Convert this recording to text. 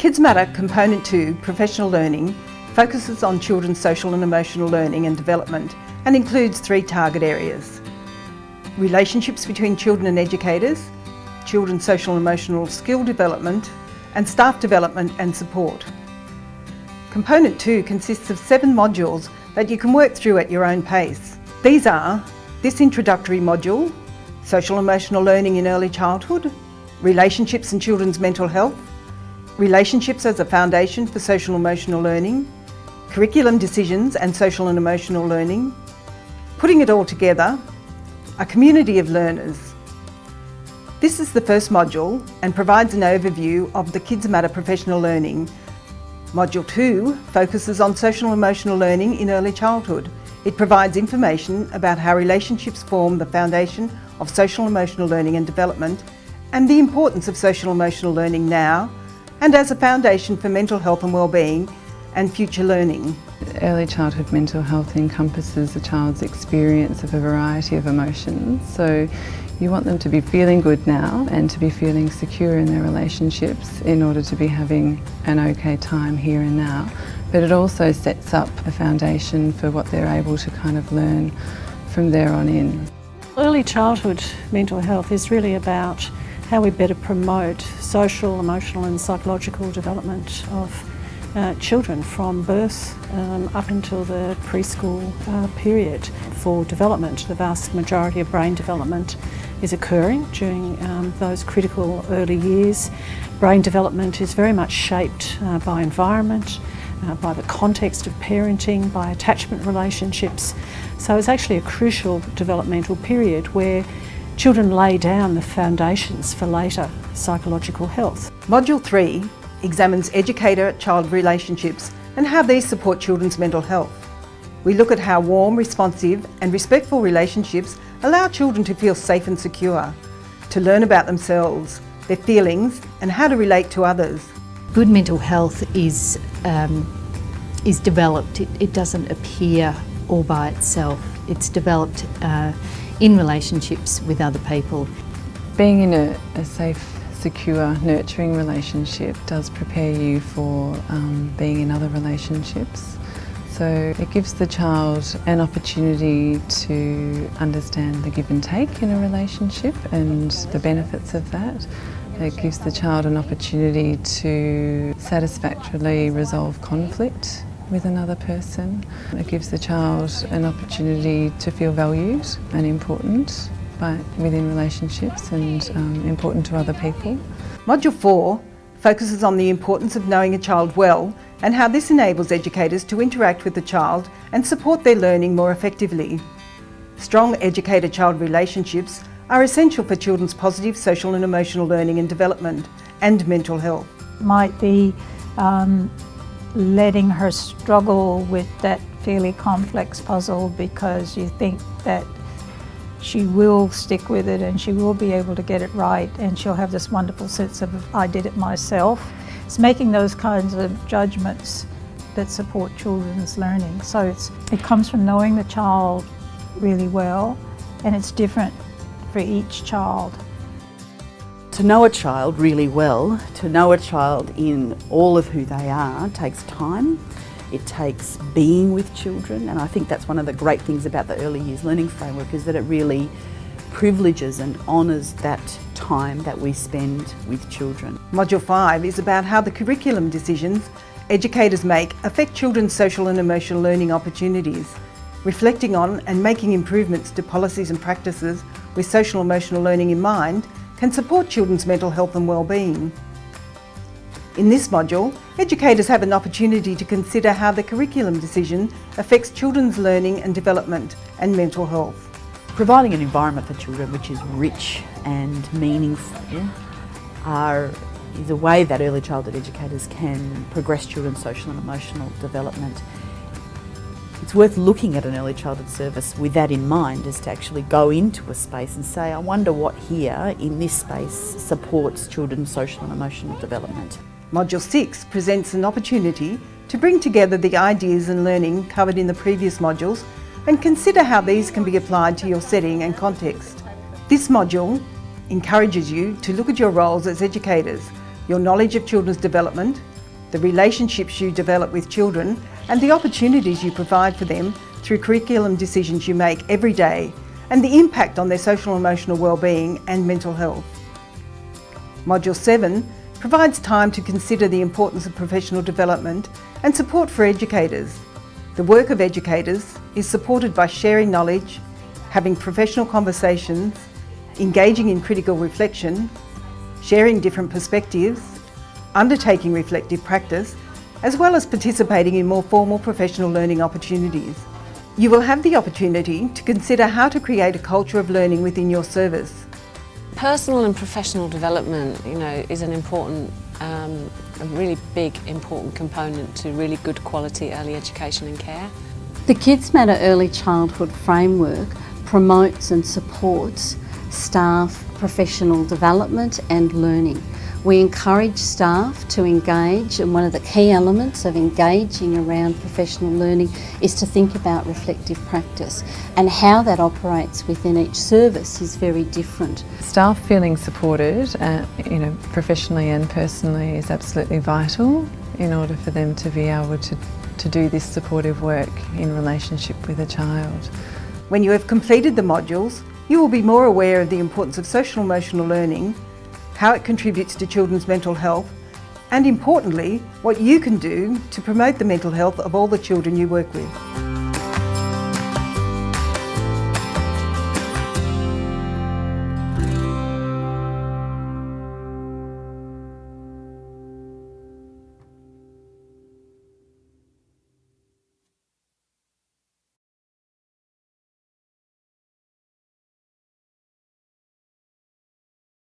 Kids Matter Component 2 Professional Learning focuses on children's social and emotional learning and development and includes 3 target areas: relationships between children and educators, children's social and emotional skill development, and staff development and support. Component 2 consists of 7 modules that you can work through at your own pace. These are this introductory module, social and emotional learning in early childhood, relationships and children's mental health, relationships as a foundation for social and emotional learning, curriculum decisions and social and emotional learning, putting it all together, a community of learners. This is the first module and provides an overview of the Kids Matter Professional Learning. Module 2 focuses on social and emotional learning in early childhood. It provides information about how relationships form the foundation of social and emotional learning and development, and the importance of social and emotional learning now and as a foundation for mental health and well-being and future learning. Early childhood mental health encompasses a child's experience of a variety of emotions. So you want them to be feeling good now and to be feeling secure in their relationships in order to be having an okay time here and now. But it also sets up a foundation for what they're able to kind of learn from there on in. Early childhood mental health is really about how we better promote social, emotional and psychological development of children from birth up until the preschool period. For development, the vast majority of brain development is occurring during those critical early years. Brain development is very much shaped by environment, by the context of parenting, by attachment relationships. So it's actually a crucial developmental period where children lay down the foundations for later psychological health. Module 3 examines educator-child relationships and how these support children's mental health. We look at how warm, responsive and respectful relationships allow children to feel safe and secure, to learn about themselves, their feelings and how to relate to others. Good mental health is developed. It doesn't appear all by itself. It's developed in relationships with other people. Being in a safe, secure, nurturing relationship does prepare you for being in other relationships. So it gives the child an opportunity to understand the give and take in a relationship and the benefits of that. It gives the child an opportunity to satisfactorily resolve conflict with another person. It gives the child an opportunity to feel valued and important within relationships and important to other people. Module 4 focuses on the importance of knowing a child well and how this enables educators to interact with the child and support their learning more effectively. Strong educator-child relationships are essential for children's positive social and emotional learning and development and mental health. Might be letting her struggle with that fairly complex puzzle because you think that she will stick with it and she will be able to get it right and she'll have this wonderful sense of I did it myself. It's making those kinds of judgments that support children's learning. So it comes from knowing the child really well, and it's different for each child. To know a child really well, to know a child in all of who they are, takes time. It takes being with children, and I think that's one of the great things about the Early Years Learning Framework, is that it really privileges and honours that time that we spend with children. Module 5 is about how the curriculum decisions educators make affect children's social and emotional learning opportunities. Reflecting on and making improvements to policies and practices with social and emotional learning in mind can support children's mental health and well-being. In this module, educators have an opportunity to consider how the curriculum decision affects children's learning and development and mental health. Providing an environment for children which is rich and meaningful is a way that early childhood educators can progress children's social and emotional development. It's worth looking at an early childhood service with that in mind, is to actually go into a space and say, I wonder what here in this space supports children's social and emotional development. Module 6 presents an opportunity to bring together the ideas and learning covered in the previous modules and consider how these can be applied to your setting and context. This module encourages you to look at your roles as educators, your knowledge of children's development, the relationships you develop with children, and the opportunities you provide for them through curriculum decisions you make every day, and the impact on their social and emotional well-being and mental health. Module 7 provides time to consider the importance of professional development and support for educators. The work of educators is supported by sharing knowledge, having professional conversations, engaging in critical reflection, sharing different perspectives, undertaking reflective practice, as well as participating in more formal professional learning opportunities. You will have the opportunity to consider how to create a culture of learning within your service. Personal and professional development, is an important, a really big important component to really good quality early education and care. The Kids Matter Early Childhood Framework promotes and supports staff professional development and learning. We encourage staff to engage, and one of the key elements of engaging around professional learning is to think about reflective practice, and how that operates within each service is very different. Staff feeling supported, professionally and personally, is absolutely vital in order for them to be able to do this supportive work in relationship with a child. When you have completed the modules, you will be more aware of the importance of social and emotional learning, how it contributes to children's mental health, and importantly, what you can do to promote the mental health of all the children you work with.